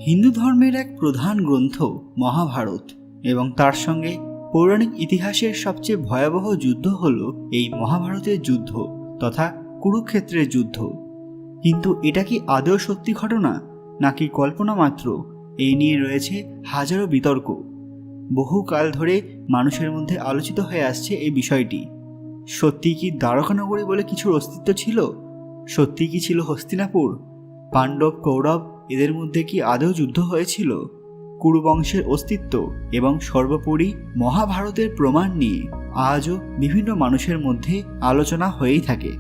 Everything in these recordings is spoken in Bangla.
হিন্দু ধর্মের এক প্রধান গ্রন্থ মহাভারত এবং তার সঙ্গে পৌরাণিক ইতিহাসের সবচেয়ে ভয়াবহ যুদ্ধ হল এই মহাভারতের যুদ্ধ তথা কুরুক্ষেত্রের যুদ্ধ। কিন্তু এটা কি আদৌ সত্যি ঘটনা নাকি কল্পনা মাত্র, এই নিয়ে রয়েছে হাজারো বিতর্ক। বহু কাল ধরে মানুষের মধ্যে আলোচিত হয়ে আসছে এই বিষয়টি। সত্যি কি দ্বারকানগরী বলে কিছুর অস্তিত্ব ছিল? সত্যি কি ছিল হস্তিনাপুর? পাণ্ডব কৌরব এদের মধ্যে কি আদৌ যুদ্ধ হয়েছিল? কুরুবংশের অস্তিত্ব এবং সর্বোপরি মহাভারতের প্রমাণ নিয়ে আজও বিভিন্ন মানুষের মধ্যে আলোচনা হয়েই থাকে।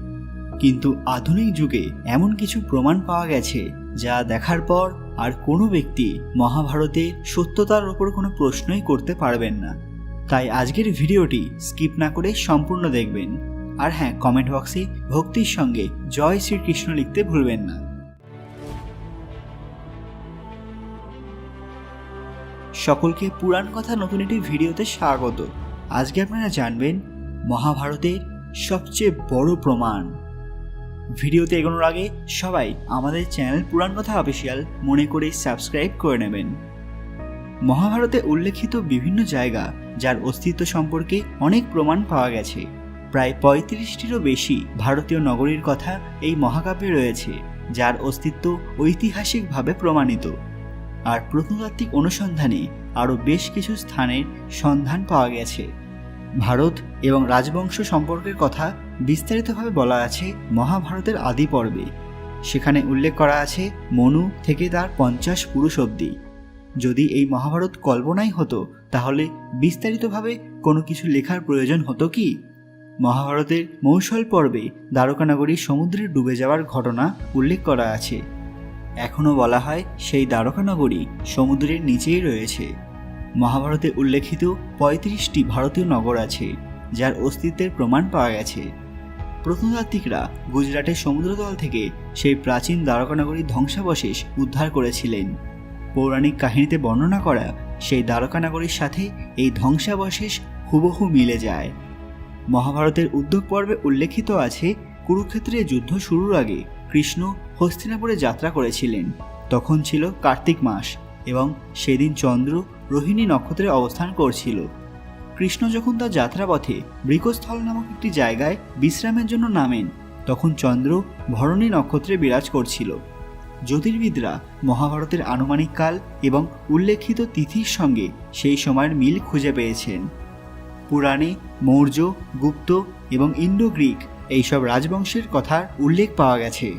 কিন্তু আধুনিক যুগে এমন কিছু প্রমাণ পাওয়া গেছে যা দেখার পর আর কোনো ব্যক্তি মহাভারতের সত্যতার ওপর কোনো প্রশ্নই করতে পারবেন না। তাই আজকের ভিডিওটি স্কিপ না করে সম্পূর্ণ দেখবেন। আর হ্যাঁ, কমেন্ট বক্সে ভক্তির সঙ্গে জয় শ্রীকৃষ্ণ লিখতে ভুলবেন না। সকলকে পুরাণ কথা নতুন একটি ভিডিওতে স্বাগত। আজকে আপনারা জানবেন মহাভারতের সবচেয়ে বড় প্রমাণ। ভিডিওতে এগোনোর আগে সবাই আমাদের চ্যানেল পুরাণ কথা অফিসিয়াল মনে করে সাবস্ক্রাইব করে নেবেন। মহাভারতে উল্লেখিত বিভিন্ন জায়গা যার অস্তিত্ব সম্পর্কে অনেক প্রমাণ পাওয়া গেছে। প্রায় 35টিরও বেশি ভারতীয় নগরীর কথা এই মহাকাব্যে রয়েছে, যার অস্তিত্ব ঐতিহাসিকভাবে প্রমাণিত। আর প্রত্নতাত্ত্বিক অনুসন্ধানে আরও বেশ কিছু স্থানের সন্ধান পাওয়া গেছে। ভারত এবং রাজবংশ সম্পর্কের কথা বিস্তারিতভাবে বলা আছে মহাভারতের আদি পর্বে। সেখানে উল্লেখ করা আছে মনু থেকে তার 50 পুরুষ অবধি। যদি এই মহাভারত কল্পনাই হতো তাহলে বিস্তারিতভাবে কোনো কিছু লেখার প্রয়োজন হতো কি? মহাভারতের মৌসল পর্বে দ্বারকানগরী সমুদ্রে ডুবে যাওয়ার ঘটনা উল্লেখ করা আছে। এখনও বলা হয় সেই দ্বারকানগরী সমুদ্রের নিচেই রয়েছে। মহাভারতে উল্লেখিত 35টি ভারতীয় নগর আছে যার অস্তিত্বের প্রমাণ পাওয়া গেছে। প্রত্নতাত্ত্বিকরা গুজরাটের সমুদ্রতল থেকে সেই প্রাচীন দ্বারকানগরীর ধ্বংসাবশেষ উদ্ধার করেছিলেন। পৌরাণিক কাহিনীতে বর্ণনা করা সেই দ্বারকানগরীর সাথে এই ধ্বংসাবশেষ হুবহু মিলে যায়। মহাভারতের উদ্যোগ পর্বে উল্লেখিত আছে কুরুক্ষেত্রের যুদ্ধ শুরুর আগে কৃষ্ণ হস্তিনাপুরে যাত্রা করেছিলেন। তখন ছিল কার্তিক মাস এবং সেদিন চন্দ্র রোহিণী নক্ষত্রে অবস্থান করছিল। কৃষ্ণ যখন তার যাত্রাপথে বৃকস্থল নামক একটি জায়গায় বিশ্রামের জন্য নামেন, তখন চন্দ্র ভরণী নক্ষত্রে বিরাজ করছিল। জ্যোতির্বিদরা মহাভারতের আনুমানিক কাল এবং উল্লেখিত তিথির সঙ্গে সেই সময়ের মিল খুঁজে পেয়েছেন। পুরাণে মৌর্য, গুপ্ত এবং ইন্ডো গ্রিক এইসব রাজবংশের কথার উল্লেখ পাওয়া গেছে।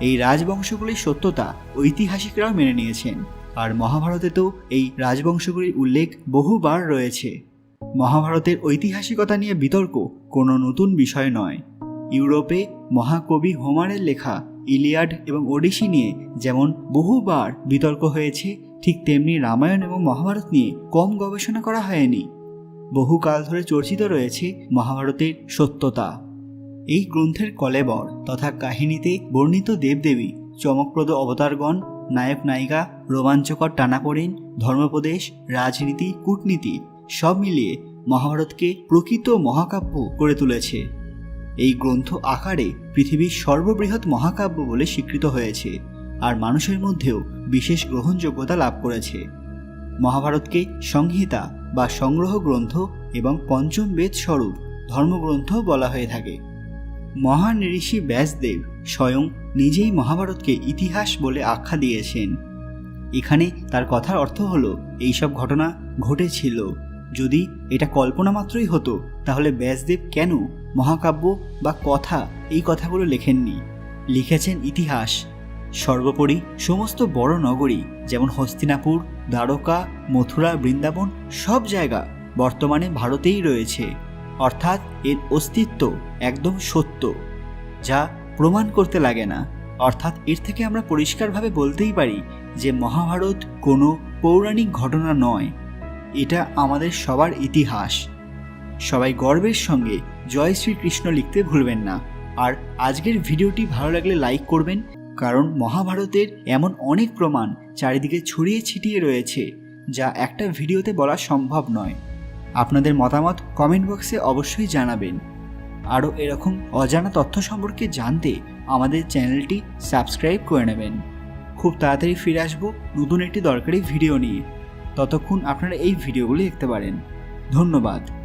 এই রাজবংশগুলির সত্যতা ঐতিহাসিকরাও মেনে নিয়েছেন। আর মহাভারতে তো এই রাজবংশগুলির উল্লেখ বহুবার রয়েছে। মহাভারতের ঐতিহাসিকতা নিয়ে বিতর্ক কোনো নতুন বিষয় নয়। ইউরোপে মহাকবি হোমারের লেখা ইলিয়াড এবং ওডিসি নিয়ে যেমন বহুবার বিতর্ক হয়েছে, ঠিক তেমনি রামায়ণ এবং মহাভারত নিয়ে কম গবেষণা করা হয়নি। বহুকাল ধরে চর্চিত রয়েছে মহাভারতের সত্যতা। এই গ্রন্থের কলেবর তথা কাহিনীতে বর্ণিত দেবদেবী, চমকপ্রদ অবতারগণ, নায়ক নায়িকা, রোমাঞ্চকর টানাপোড়েন, ধর্মোপদেশ, রাজনীতি, কূটনীতি সব মিলিয়ে মহাভারতকে প্রকৃত মহাকাব্য করে তুলেছে। এই গ্রন্থ আকারে পৃথিবীর সর্ববৃহৎ মহাকাব্য বলে স্বীকৃত হয়েছে আর মানুষের মধ্যেও বিশেষ গ্রহণযোগ্যতা লাভ করেছে। মহাভারতকে সংহিতা বা সংগ্রহ গ্রন্থ এবং পঞ্চম বেদ স্বরূপ ধর্মগ্রন্থ বলা হয়ে থাকে। মহান ঋষি ব্যাসদেব স্বয়ং নিজেই মহাভারতকে ইতিহাস বলে আখ্যা দিয়েছেন। এখানে তার কথার অর্থ হলো এইসব ঘটনা ঘটেছিল। যদি এটা কল্পনা মাত্রই হতো তাহলে ব্যাসদেব কেন মহাকাব্য বা কথা এই কথাগুলো লেখেননি? লিখেছেন ইতিহাস। সর্বোপরি সমস্ত বড় নগরী যেমন হস্তিনাপুর, দ্বারকা, মথুরা, বৃন্দাবন সব জায়গা বর্তমানে ভারতেই রয়েছে। অর্থাৎ এর অস্তিত্ব একদম সত্য, যা প্রমাণ করতে লাগে না। অর্থাৎ এর থেকে আমরা পরিষ্কারভাবে বলতেই পারি যে মহাভারত কোনো পৌরাণিক ঘটনা নয়, এটা আমাদের সবার ইতিহাস। সবাই গর্বের সঙ্গে জয় শ্রীকৃষ্ণ লিখতে ভুলবেন না। আর আজকের ভিডিওটি ভালো লাগলে লাইক করবেন, কারণ মহাভারতের এমন অনেক প্রমাণ চারিদিকে ছড়িয়ে ছিটিয়ে রয়েছে যা একটা ভিডিওতে বলা সম্ভব নয়। আপনাদের মতামত কমেন্ট বক্সে অবশ্যই জানাবেন। আরও এরকম অজানা তথ্য সম্পর্কে জানতে আমাদের চ্যানেলটি সাবস্ক্রাইব করে নেবেন। খুব তাড়াতাড়ি ফিরে আসবো নতুন একটি দরকারি ভিডিও নিয়ে। ততক্ষণ আপনারা এই ভিডিওগুলি দেখতে পারেন। ধন্যবাদ।